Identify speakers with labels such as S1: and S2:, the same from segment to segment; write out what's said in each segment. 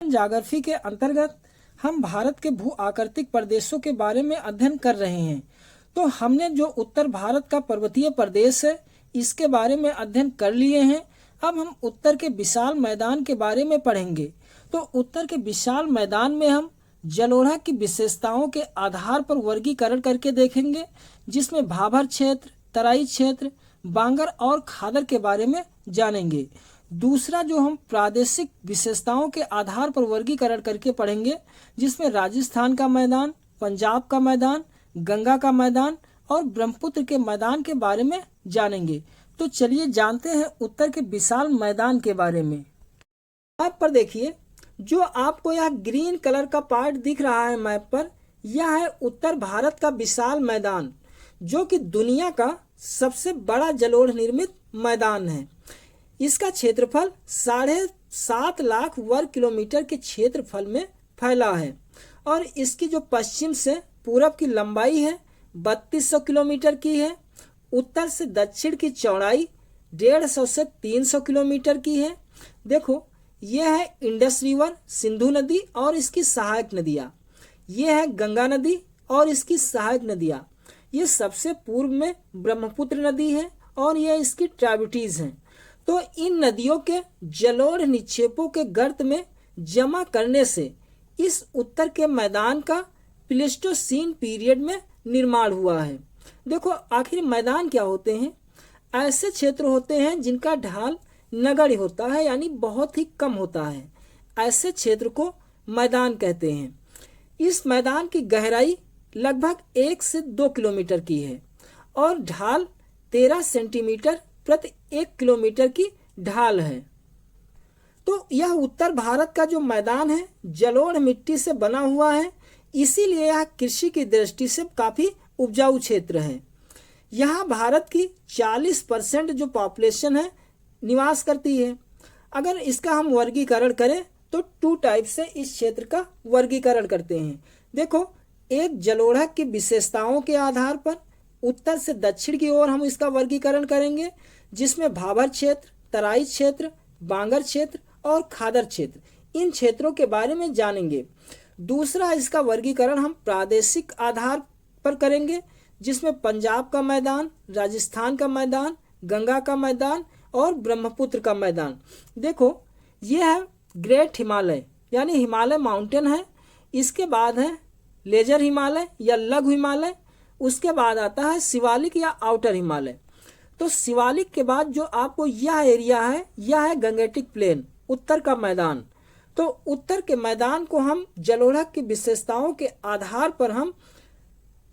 S1: Geography के अंतर्गत हम भारत के भू आकृतिक प्रदेशों के बारे में अध्ययन कर रहे हैं। तो हमने जो उत्तर भारत का पर्वतीय प्रदेश है इसके बारे में अध्ययन कर लिए हैं। अब हम उत्तर के विशाल मैदान के बारे में पढ़ेंगे। तो उत्तर के विशाल मैदान में हम जलोढ़ा की विशेषताओं के आधार पर वर्गीकरण करके देखेंगे, जिसमें भाबर क्षेत्र, तराई क्षेत्र, बांगर और खादर के बारे में जानेंगे। दूसरा जो हम प्रादेशिक विशेषताओं के आधार पर वर्गीकरण करके पढ़ेंगे, जिसमें राजस्थान का मैदान, पंजाब का मैदान, गंगा का मैदान और ब्रह्मपुत्र के मैदान के बारे में जानेंगे। तो चलिए जानते हैं उत्तर के विशाल मैदान के बारे में। मैप पर देखिए, जो आपको यह ग्रीन कलर का पार्ट दिख रहा है मैप पर, यह है उत्तर भारत का विशाल मैदान, जो कि दुनिया का सबसे बड़ा जलोढ़ निर्मित मैदान है। इसका क्षेत्रफल 7.5 लाख वर्ग किलोमीटर के क्षेत्रफल में फैला है और इसकी जो पश्चिम से पूरब की लंबाई है 3200 किलोमीटर की है। उत्तर से दक्षिण की चौड़ाई 150 से 300 किलोमीटर की है। देखो, यह है इंडस रिवर, सिंधु नदी और इसकी सहायक नदियाँ। यह है गंगा नदी और इसकी सहायक नदियाँ। ये सबसे पूर्व में ब्रह्मपुत्र नदी है और यह इसकी ट्राइब्यूटीज हैं। तो इन नदियों के जलोढ़ निक्षेपों के गर्त में जमा करने से इस उत्तर के मैदान का प्लेस्टोसीन पीरियड में निर्माण हुआ है। देखो, आखिर मैदान क्या होते हैं? ऐसे क्षेत्र होते हैं जिनका ढाल नगण्य होता है, यानी बहुत ही कम होता है। ऐसे क्षेत्र को मैदान कहते हैं। इस मैदान की गहराई लगभग 1 से 2 किलोमीटर की है और ढाल 13 सेंटीमीटर प्रति 1 किलोमीटर की ढाल है। तो यह उत्तर भारत का जो मैदान है जलोढ़ मिट्टी से बना हुआ है, इसीलिए यह कृषि की दृष्टि से काफ़ी उपजाऊ क्षेत्र है। यहाँ भारत की 40% जो पॉपुलेशन है निवास करती है। अगर इसका हम वर्गीकरण करें तो 2 टाइप से इस क्षेत्र का वर्गीकरण करते हैं। देखो, एक जलोढ़ा की विशेषताओं के आधार पर उत्तर से दक्षिण की ओर हम इसका वर्गीकरण करेंगे, जिसमें भाबर क्षेत्र, तराई क्षेत्र, बांगर क्षेत्र और खादर क्षेत्र, इन क्षेत्रों के बारे में जानेंगे। दूसरा इसका वर्गीकरण हम प्रादेशिक आधार पर करेंगे, जिसमें पंजाब का मैदान, राजस्थान का मैदान, गंगा का मैदान और ब्रह्मपुत्र का मैदान। देखो, यह है ग्रेट हिमालय यानी हिमालय माउंटेन है। इसके बाद है लेजर हिमालय या लघु हिमालय। उसके बाद आता है शिवालिक या आउटर हिमालय। तो शिवालिक के बाद जो आपको यह एरिया है, यह है गंगेटिक प्लेन, उत्तर का मैदान। तो उत्तर के मैदान को हम जलोढ़ा की विशेषताओं के आधार पर हम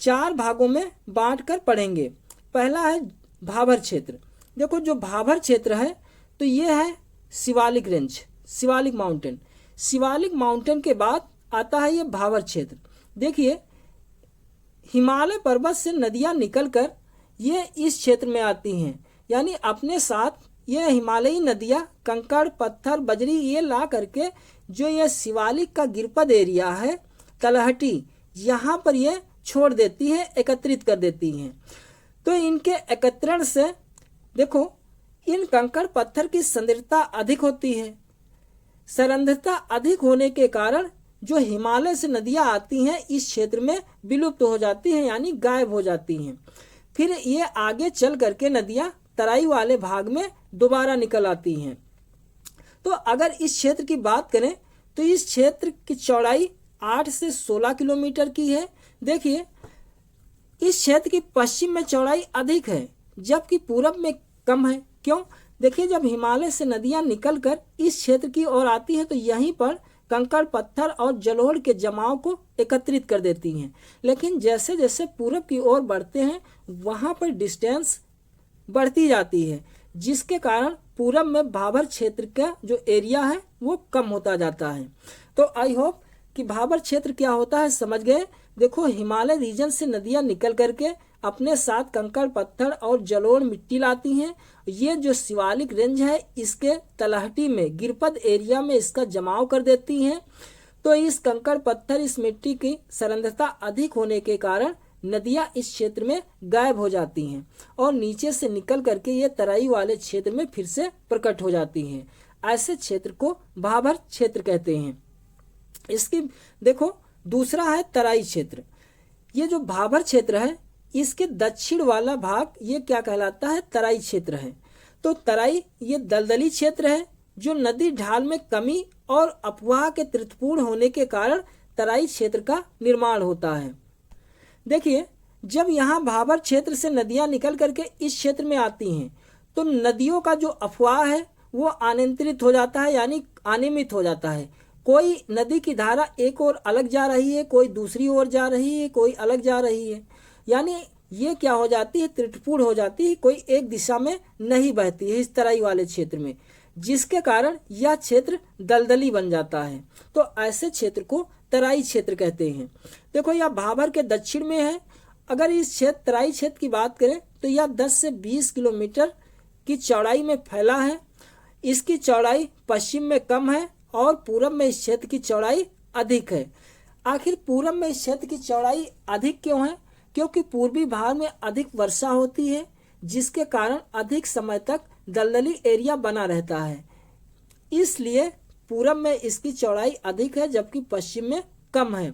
S1: 4 भागों में बांटकर पढ़ेंगे। पहला है भाबर क्षेत्र। देखो, जो भाबर क्षेत्र है तो यह है Shivalik range, Shivalik mountain. Shivalik mountain के बाद आता है ये भाबर क्षेत्र। देखिए, हिमालय पर्वत से नदियाँ निकलकर ये इस क्षेत्र में आती हैं, यानी अपने साथ ये हिमालयी नदियाँ कंकड़, पत्थर, बजरी ये ला करके जो ये शिवालिक का गिरपद एरिया है, तलहटी, यहाँ पर ये छोड़ देती है, एकत्रित कर देती हैं। तो इनके एकत्रण से देखो, इन कंकड़ पत्थर की सांद्रता अधिक होती है। सरंध्रता अधिक होने के कारण जो हिमालय से नदियाँ आती हैं इस क्षेत्र में विलुप्त हो जाती हैं, यानी गायब हो जाती हैं। फिर ये आगे चल करके नदियाँ तराई वाले भाग में दोबारा निकल आती हैं। तो अगर इस क्षेत्र की बात करें तो इस क्षेत्र की चौड़ाई 8 से 16 किलोमीटर की है। देखिए, इस क्षेत्र की पश्चिम में चौड़ाई अधिक है जबकि पूरब में कम है। क्यों? देखिए, जब हिमालय से नदियाँ निकलकर इस क्षेत्र की ओर आती हैं तो यहीं पर कंकड़, पत्थर और जलोढ़ के जमाव को एकत्रित कर देती हैं। लेकिन जैसे जैसे पूरब की ओर बढ़ते हैं वहाँ पर डिस्टेंस बढ़ती जाती है, जिसके कारण पूरब में भाबर क्षेत्र का जो एरिया है वो कम होता जाता है। तो आई होप कि भाबर क्षेत्र क्या होता है समझ गए। देखो, हिमालय रीजन से नदियाँ निकल करके अपने साथ कंकड़, पत्थर और जलोढ़ मिट्टी लाती हैं। ये जो शिवालिक रेंज है इसके तलहटी में, गिरपद एरिया में इसका जमाव कर देती हैं। तो इस कंकड़, पत्थर, इस मिट्टी की सरंध्रता अधिक होने के कारण नदियाँ इस क्षेत्र में गायब हो जाती हैं और नीचे से निकल करके ये तराई वाले क्षेत्र में फिर से प्रकट हो जाती हैं। ऐसे क्षेत्र को भाबर क्षेत्र कहते हैं। इसकी देखो, दूसरा है तराई क्षेत्र। ये जो भाबर क्षेत्र है इसके दक्षिण वाला भाग ये क्या कहलाता है, तराई क्षेत्र है। तो तराई ये दलदली क्षेत्र है जो नदी ढाल में कमी और अफवाह के त्रुटिपूर्ण होने के कारण तराई क्षेत्र का निर्माण होता है। देखिए, जब यहाँ भाबर क्षेत्र से नदियाँ निकल करके इस क्षेत्र में आती हैं तो नदियों का जो अफवाह है वो अनियंत्रित हो जाता है, यानी अनियमित हो जाता है। कोई नदी की धारा एक ओर अलग जा रही है, कोई दूसरी ओर जा रही है, कोई अलग जा रही है, यानी ये क्या हो जाती है, त्रुटिपूर्ण हो जाती है, कोई एक दिशा में नहीं बहती है इस तराई वाले क्षेत्र में, जिसके कारण यह क्षेत्र दलदली बन जाता है। तो ऐसे क्षेत्र को तराई क्षेत्र कहते हैं। देखो, यह भाबर के दक्षिण में है। अगर इस क्षेत्र तराई क्षेत्र की बात करें तो यह 10 से 20 किलोमीटर की चौड़ाई में फैला है। इसकी चौड़ाई पश्चिम में कम है और पूरब में इस क्षेत्र की चौड़ाई अधिक है। आखिर पूरब में इस क्षेत्र की चौड़ाई अधिक क्यों है? क्योंकि पूर्वी भाग में अधिक वर्षा होती है, जिसके कारण अधिक समय तक दलदली एरिया बना रहता है, इसलिए पूरब में इसकी चौड़ाई अधिक है जबकि पश्चिम में कम है।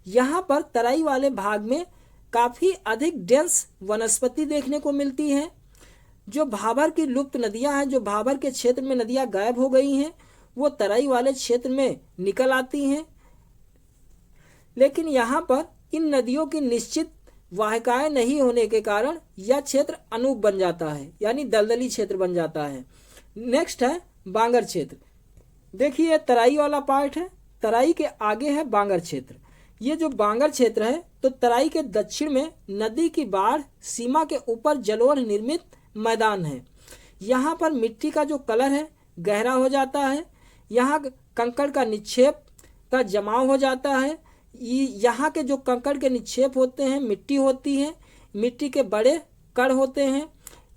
S1: यहाँ पर तराई वाले भाग में काफ़ी अधिक डेंस वनस्पति देखने को मिलती है। जो भाबर की लुप्त नदियाँ हैं, जो भाबर के क्षेत्र में नदियाँ गायब हो गई हैं, वो तराई वाले क्षेत्र में निकल आती हैं। लेकिन यहाँ पर इन नदियों की निश्चित वाहिकाएं नहीं होने के कारण यह क्षेत्र अनूप बन जाता है, यानी दलदली क्षेत्र बन जाता है। नेक्स्ट है बांगर क्षेत्र। देखिए, तराई वाला पार्ट है, तराई के आगे है बांगर क्षेत्र। ये जो बांगर क्षेत्र है तो तराई के दक्षिण में नदी की बाढ़ सीमा के ऊपर जलोढ़ निर्मित मैदान है। यहाँ पर मिट्टी का जो कलर है गहरा हो जाता है, यहाँ कंकड़ का निक्षेप का जमाव हो जाता है। यहाँ के जो कंकड़ के निक्षेप होते हैं, मिट्टी होती है, मिट्टी के बड़े कण होते हैं।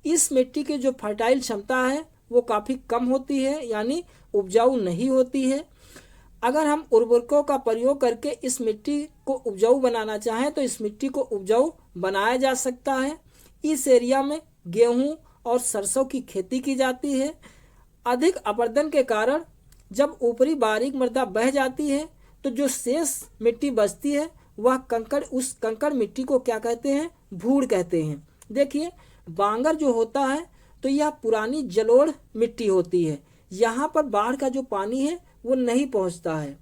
S1: इस मिट्टी की जो फर्टाइल क्षमता है वो काफ़ी कम होती है, यानी उपजाऊ नहीं होती है। अगर हम उर्वरकों का प्रयोग करके इस मिट्टी को उपजाऊ बनाना चाहें तो इस मिट्टी को उपजाऊ बनाया जा सकता है। इस एरिया में गेहूं और सरसों की खेती की जाती है। अधिक अपरदन के कारण जब ऊपरी बारीक मृदा बह जाती है तो जो शेष मिट्टी बचती है वह कंकड़, उस कंकड़ मिट्टी को क्या कहते हैं, भूड़ कहते हैं। देखिए, बांगर जो होता है तो यह पुरानी जलोढ़ मिट्टी होती है, यहाँ पर बाढ़ का जो पानी है वो नहीं पहुँचता है।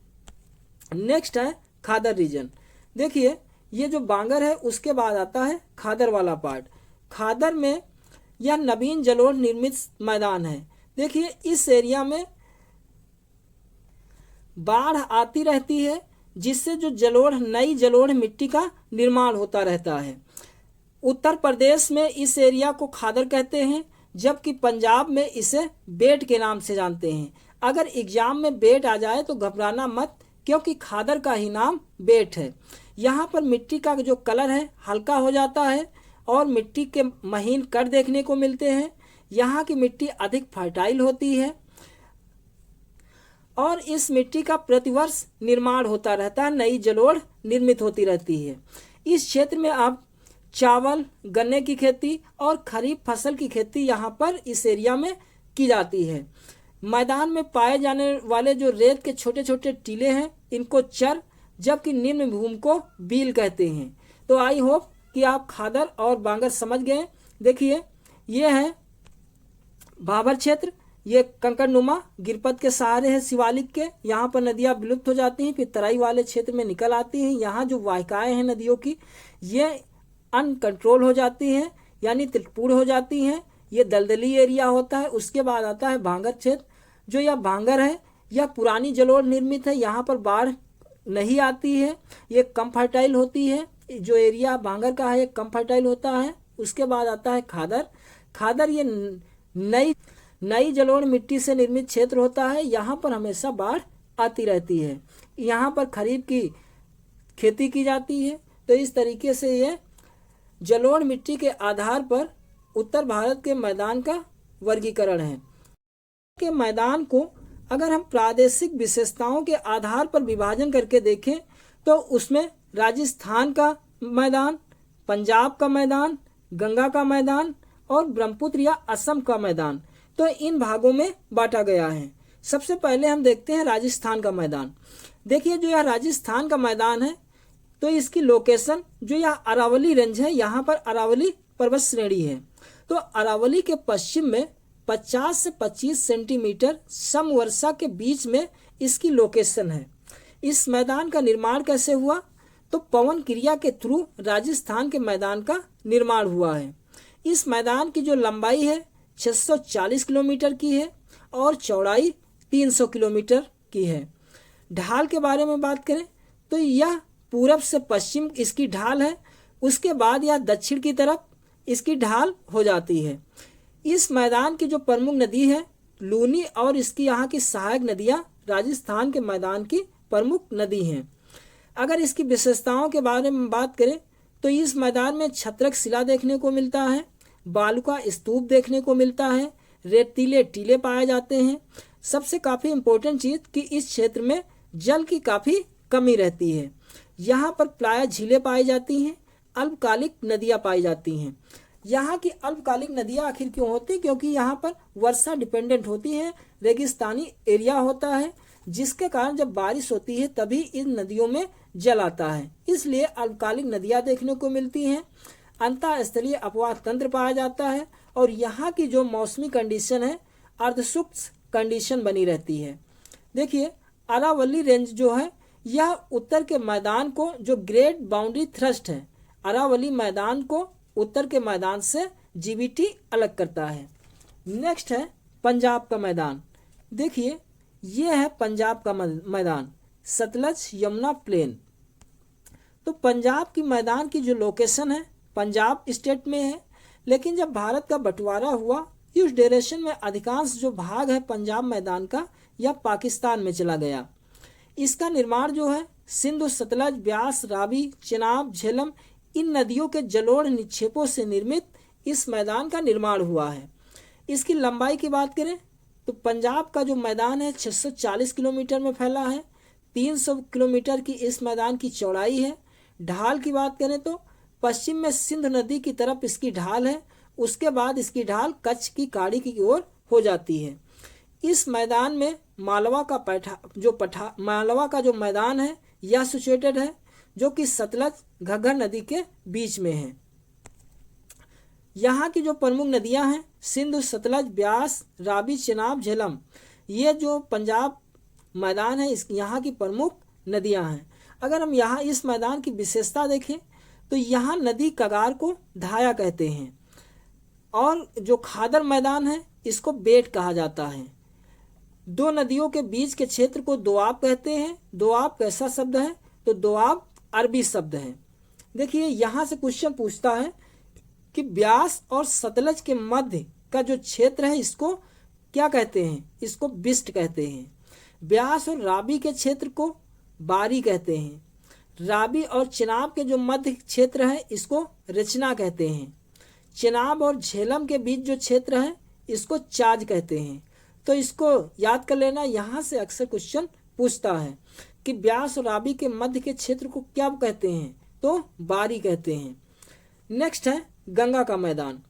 S1: नेक्स्ट है खादर रीजन। देखिए, ये जो बांगर है उसके बाद आता है खादर वाला पार्ट। खादर में यह नवीन जलोढ़ निर्मित मैदान है। देखिए, इस एरिया में बाढ़ आती रहती है, जिससे जो जलोढ़, नई जलोढ़ मिट्टी का निर्माण होता रहता है। उत्तर प्रदेश में इस एरिया को खादर कहते हैं, जबकि पंजाब में इसे बेट के नाम से जानते हैं। अगर एग्जाम में बेट आ जाए तो घबराना मत, क्योंकि खादर का ही नाम बेट है। यहाँ पर मिट्टी का जो कलर है हल्का हो जाता है और मिट्टी के महीन कण देखने को मिलते हैं। यहाँ की मिट्टी अधिक फर्टाइल होती है और इस मिट्टी का प्रतिवर्ष निर्माण होता रहता है, नई जलोढ़ निर्मित होती रहती है। इस क्षेत्र में आप चावल, गन्ने की खेती और खरीफ फसल की खेती यहाँ पर इस एरिया में की जाती है। मैदान में पाए जाने वाले जो रेत के छोटे छोटे टीले हैं इनको चर, जबकि निम्न भूमि को बील कहते हैं। तो आई होप कि आप खादर और बांगर समझ गए। देखिए, ये है भाबर क्षेत्र, ये कंकड़नुमा गिरपत के सहारे है शिवालिक के। यहाँ पर नदियाँ विलुप्त हो जाती हैं, फिर तराई वाले क्षेत्र में निकल आती हैं। यहाँ जो वाहिकाएँ हैं नदियों की, ये अनकंट्रोल हो जाती हैं, यानी त्रिपुर हो जाती हैं। ये दलदली एरिया होता है। उसके बाद आता है भांगर क्षेत्र। जो यह भांगर है यह पुरानी जलोढ़ निर्मित है, यहाँ पर बाढ़ नहीं आती है, ये कम फर्टाइल होती है। जो एरिया भांगर का है ये कम फर्टाइल होता है। उसके बाद आता है खादर। खादर ये नई जलोढ़ मिट्टी से निर्मित क्षेत्र होता है, यहाँ पर हमेशा बाढ़ आती रहती है। यहाँ पर खरीफ की खेती की जाती है। तो इस तरीके से ये जलोढ़ मिट्टी के आधार पर उत्तर भारत के मैदान का वर्गीकरण है। के मैदान को अगर हम प्रादेशिक विशेषताओं के आधार पर विभाजन करके देखें तो उसमें राजस्थान का मैदान, पंजाब का मैदान, गंगा का मैदान और ब्रह्मपुत्र या असम का मैदान, तो इन भागों में बांटा गया है। सबसे पहले हम देखते हैं राजस्थान का मैदान। देखिए जो यह राजस्थान का मैदान है तो इसकी लोकेशन जो यह अरावली रेंज है, यहाँ पर अरावली पर्वत श्रेणी है। तो अरावली के पश्चिम में 50 से 25 सेंटीमीटर समवर्षा के बीच में इसकी लोकेशन है। इस मैदान का निर्माण कैसे हुआ? तो पवन क्रिया के थ्रू राजस्थान के मैदान का निर्माण हुआ है। इस मैदान की जो लंबाई है 640 किलोमीटर की है और चौड़ाई 300 किलोमीटर की है। ढाल के बारे में बात करें तो यह पूरब से पश्चिम इसकी ढाल है, उसके बाद यह दक्षिण की तरफ इसकी ढाल हो जाती है। इस मैदान की जो प्रमुख नदी है लूनी और इसकी यहाँ की सहायक नदियाँ राजस्थान के मैदान की प्रमुख नदी हैं। अगर इसकी विशेषताओं के बारे में बात करें तो इस मैदान में छत्रक शिला देखने को मिलता है, बालू का स्तूप देखने को मिलता है, रेतीले टीले पाए जाते हैं। सबसे काफ़ी इम्पोर्टेंट चीज़ कि इस क्षेत्र में जल की काफ़ी कमी रहती है। यहाँ पर प्रायः झीलें पाई जाती हैं, अल्पकालिक नदियाँ पाई जाती हैं। यहाँ की अल्पकालिक नदियाँ आखिर क्यों होती? क्योंकि यहाँ पर वर्षा डिपेंडेंट होती है, रेगिस्तानी एरिया होता है, जिसके कारण जब बारिश होती है तभी इन नदियों में जल आता है, इसलिए अल्पकालिक नदियाँ देखने को मिलती हैं। अंतःस्थलीय अपवाह तंत्र पाया जाता है और यहाँ की जो मौसमी कंडीशन है अर्धशुष्क कंडीशन बनी रहती है। देखिए अरावली रेंज जो है यह उत्तर के मैदान को जो ग्रेट बाउंड्री थ्रस्ट है, अरावली मैदान को उत्तर के मैदान से जीबीटी अलग करता है। नेक्स्ट है पंजाब का मैदान। देखिए ये है पंजाब का मैदान, सतलज यमुना प्लेन। तो पंजाब की मैदान की जो लोकेशन है पंजाब स्टेट में है, लेकिन जब भारत का बंटवारा हुआ इस ड्यूरेशन में अधिकांश जो भाग है पंजाब मैदान का यह पाकिस्तान में चला गया। इसका निर्माण जो है सिंधु, सतलज, ब्यास, रावी, चेनाब, झेलम इन नदियों के जलोढ़ निक्षेपों से निर्मित इस मैदान का निर्माण हुआ है। इसकी लंबाई की बात करें तो पंजाब का जो मैदान है 640 किलोमीटर में फैला है, 300 किलोमीटर की इस मैदान की चौड़ाई है। ढाल की बात करें तो पश्चिम में सिंध नदी की तरफ इसकी ढाल है, उसके बाद इसकी ढाल कच्छ की खाड़ी की ओर हो जाती है। इस मैदान में मालवा का जो मैदान है यह सिचुएटेड है, जो कि सतलज घग्गर नदी के बीच में है। यहाँ की जो प्रमुख नदियाँ हैं सिंधु, सतलज, ब्यास, रावी, चेनाब, झेलम, ये जो पंजाब मैदान है इस यहाँ की प्रमुख नदियाँ हैं। अगर हम यहाँ इस मैदान की विशेषता देखें तो यहाँ नदी कगार को धाया कहते हैं और जो खादर मैदान है इसको बेट कहा जाता है। दो नदियों के बीच के क्षेत्र को दोआब कहते हैं। दोआब कैसा शब्द है? तो दोआब अरबी शब्द है। देखिए यहाँ से क्वेश्चन पूछता है कि ब्यास और सतलज के मध्य का जो क्षेत्र है इसको क्या कहते हैं? इसको बिस्ट कहते हैं। ब्यास और रावी के क्षेत्र को बारी कहते हैं। रावी और चेनाब के जो मध्य क्षेत्र है इसको रचना कहते हैं। चेनाब और झेलम के बीच जो क्षेत्र है इसको चाज कहते हैं। तो इसको याद कर लेना, यहाँ से अक्सर क्वेश्चन पूछता है कि ब्यास और रावी के मध्य के क्षेत्र को क्या कहते हैं? तो बारी कहते हैं। नेक्स्ट है गंगा का मैदान।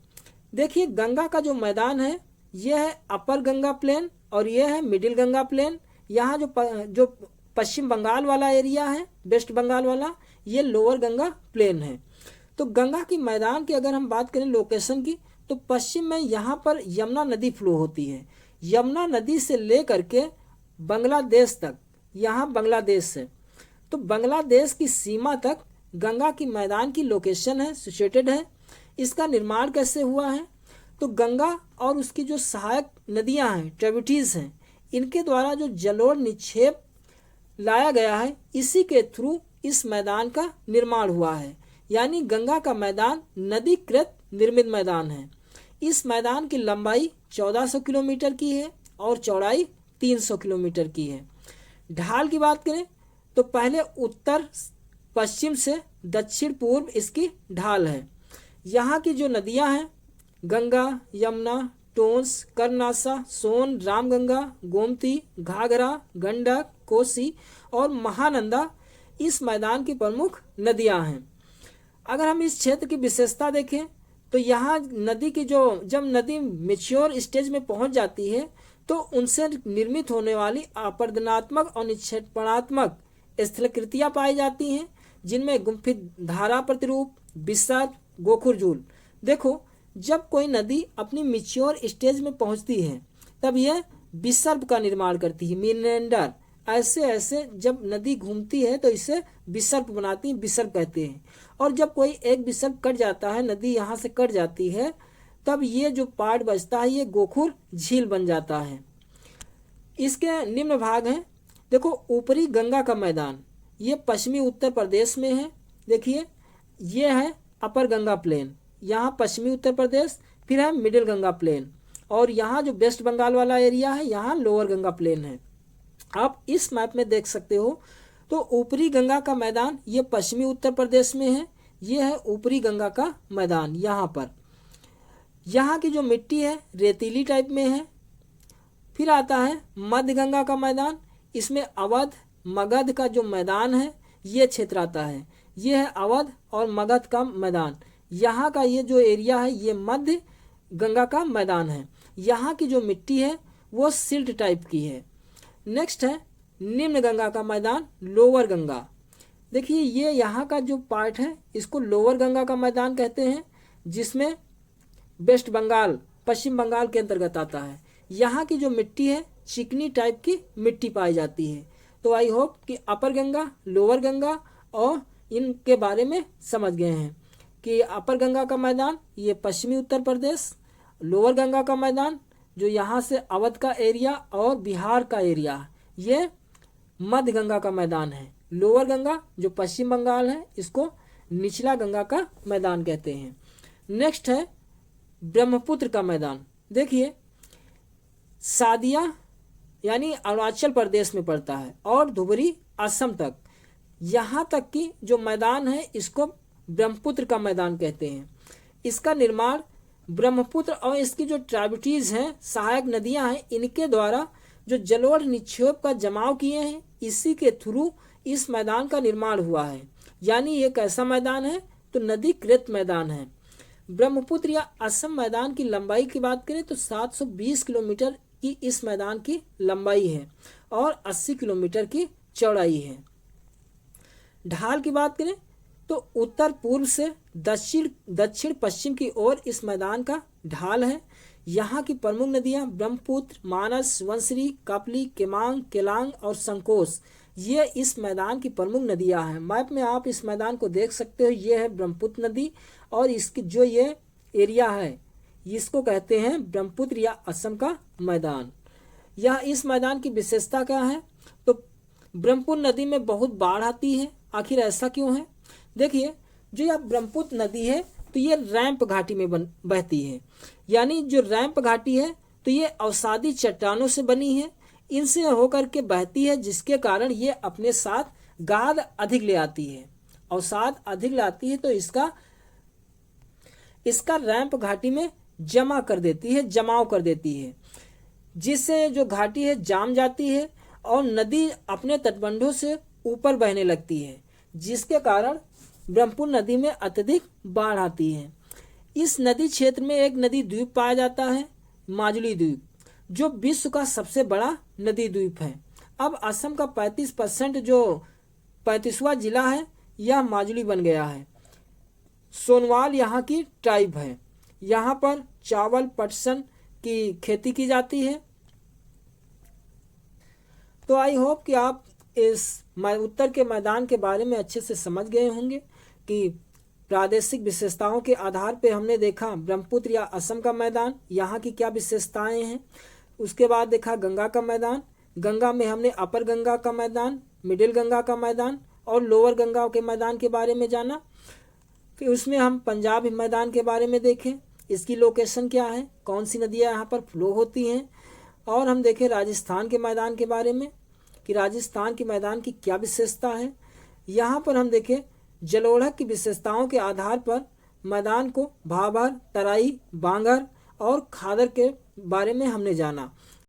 S1: देखिए गंगा का जो मैदान है यह है अपर गंगा प्लेन और यह है मिडिल गंगा प्लेन। यहाँ जो पश्चिम बंगाल वाला एरिया है, वेस्ट बंगाल वाला, ये लोअर गंगा प्लेन है। तो गंगा की मैदान की अगर हम बात करें लोकेशन की तो पश्चिम में यहाँ पर यमुना नदी फ्लो होती है। यमुना नदी से लेकर के बांग्लादेश तक, यहाँ बांग्लादेश है तो बांग्लादेश की सीमा तक गंगा की मैदान की लोकेशन है, सिचुएटेड है। इसका निर्माण कैसे हुआ है? तो गंगा और उसकी जो सहायक नदियाँ हैं, ट्रिब्यूटरीज हैं, इनके द्वारा जो जलोढ़ निक्षेप लाया गया है इसी के थ्रू इस मैदान का निर्माण हुआ है। यानी गंगा का मैदान नदीकृत निर्मित मैदान है। इस मैदान की लंबाई 1400 किलोमीटर की है और चौड़ाई 300 किलोमीटर की है। ढाल की बात करें तो पहले उत्तर पश्चिम से दक्षिण पूर्व इसकी ढाल है। यहाँ की जो नदियाँ हैं गंगा, यमुना, टोंस, कर्नासा, सोन, रामगंगा, गोमती, घाघरा, गंडक, कोसी और महानंदा इस मैदान की प्रमुख नदियाँ हैं। अगर हम इस क्षेत्र की विशेषता देखें तो यहाँ नदी की जब नदी मैच्योर स्टेज में पहुँच जाती है तो उनसे निर्मित होने वाली अपरदनात्मक और निक्षेपणात्मक स्थलाकृतियाँ पाई जाती हैं, जिनमें गुम्फित धारा प्रतिरूप, विसर्प, गोखुरझूल। देखो, जब कोई नदी अपनी मिच्योर स्टेज में पहुंचती है तब यह विसर्प का निर्माण करती है, मीनेंडर। ऐसे ऐसे जब नदी घूमती है तो इसे विसर्प बनाती है, विसर्प कहते हैं। और जब कोई एक विसर्प कट जाता है, नदी यहाँ से कट जाती है, तब ये जो पार्ट बचता है ये गोखुर झील बन जाता है। इसके निम्न भाग हैं। देखो, ऊपरी गंगा का मैदान, ये पश्चिमी उत्तर प्रदेश में है। देखिए, ये है अपर गंगा प्लेन, यहाँ पश्चिमी उत्तर प्रदेश, फिर है मिडिल गंगा प्लेन, और यहाँ जो वेस्ट बंगाल वाला एरिया है यहाँ लोअर गंगा प्लेन है। आप इस मैप में देख सकते हो। तो ऊपरी गंगा का मैदान ये पश्चिमी उत्तर प्रदेश में है, ये है ऊपरी गंगा का मैदान। यहाँ पर यहाँ की जो मिट्टी है रेतीली टाइप में है। फिर आता है मध्य गंगा का मैदान, इसमें अवध मगध का जो मैदान है ये क्षेत्र आता है। ये है अवध और मगध का मैदान। यहाँ का ये जो एरिया है ये मध्य गंगा का मैदान है। यहाँ की जो मिट्टी है वो सिल्ट टाइप की है। नेक्स्ट है निम्न गंगा का मैदान, लोअर गंगा। देखिए, ये यहाँ का जो पार्ट है इसको लोअर गंगा का मैदान कहते हैं, जिसमें वेस्ट बंगाल, पश्चिम बंगाल के अंतर्गत आता है। यहाँ की जो मिट्टी है चिकनी टाइप की मिट्टी पाई जाती है। तो आई होप कि अपर गंगा, लोअर गंगा और इनके बारे में समझ गए हैं कि अपर गंगा का मैदान ये पश्चिमी उत्तर प्रदेश, लोअर गंगा का मैदान जो यहाँ से अवध का एरिया और बिहार का एरिया, ये मध्य गंगा का मैदान है। लोअर गंगा जो पश्चिम बंगाल है इसको निचला गंगा का मैदान कहते हैं। नेक्स्ट है ब्रह्मपुत्र का मैदान। देखिए, सादिया यानी अरुणाचल प्रदेश में पड़ता है और धुबरी असम तक, यहाँ तक की जो मैदान है इसको ब्रह्मपुत्र का मैदान कहते हैं। इसका निर्माण ब्रह्मपुत्र और इसकी जो ट्राइब्यूटीज हैं, सहायक नदियां हैं, इनके द्वारा जो जलोढ़ निक्षेप का जमाव किए हैं, इसी के थ्रू इस मैदान का निर्माण हुआ है। यानी ये कैसा मैदान है? तो नदी कृत मैदान है। ब्रह्मपुत्र या असम मैदान की लंबाई की बात करें तो 720 किलोमीटर की इस मैदान की लंबाई है और 80 किलोमीटर की चौड़ाई है। ढाल की बात करें तो उत्तर पूर्व से दक्षिण पश्चिम की ओर इस मैदान का ढाल है। यहाँ की प्रमुख नदियाँ ब्रह्मपुत्र, मानस, वंसरी, कपली, केमांग, केलांग और संकोस, ये इस मैदान की प्रमुख नदियाँ हैं। मैप में आप इस मैदान को देख सकते हो। ये है ब्रह्मपुत्र नदी और इसकी जो ये एरिया है इसको कहते हैं ब्रह्मपुत्र या असम का मैदान। यह इस मैदान की विशेषता क्या है? तो ब्रह्मपुत्र नदी में बहुत बाढ़ आती है। आखिर ऐसा क्यों है? देखिए, जो यह ब्रह्मपुत्र नदी है तो ये रैंप घाटी में बहती है। यानी जो रैंप घाटी है तो ये अवसादी चट्टानों से बनी है, इनसे होकर के बहती है, जिसके कारण ये अपने साथ गाद अधिक ले आती है। अवसाद अधिक लाती है तो इसका रैंप घाटी में जमाव कर देती है, जिससे जो घाटी है जाम जाती है और नदी अपने तटबंधों से ऊपर बहने लगती है, जिसके कारण ब्रह्मपुत्र नदी में अत्यधिक बाढ़ आती है। इस नदी क्षेत्र में एक नदी द्वीप पाया जाता है, माजुली द्वीप, जो विश्व का सबसे बड़ा नदी द्वीप है। अब असम का 35% जो 35वां जिला है यह माजुली बन गया है। सोनवाल यहाँ की ट्राइब है। यहाँ पर चावल, पटसन की खेती की जाती है। तो आई होप कि आप इस उत्तर के मैदान के बारे में अच्छे से समझ गए होंगे कि प्रादेशिक विशेषताओं के आधार पर हमने देखा ब्रह्मपुत्र या असम का मैदान, यहाँ की क्या विशेषताएं हैं। उसके बाद देखा गंगा का मैदान। गंगा में हमने अपर गंगा का मैदान, मिडिल गंगा का मैदान और लोअर गंगा के मैदान के बारे में जाना। फिर उसमें हम पंजाब मैदान के बारे में देखें, इसकी लोकेशन क्या है, कौन सी नदियाँ यहाँ पर फ्लो होती हैं। और हम देखें राजस्थान के मैदान के बारे में कि राजस्थान के मैदान की क्या विशेषता है। यहाँ पर हम देखें जलोढ़ की विशेषताओं के आधार पर मैदान को भाभर, तराई, बांगर और खादर के बारे में हमने जाना।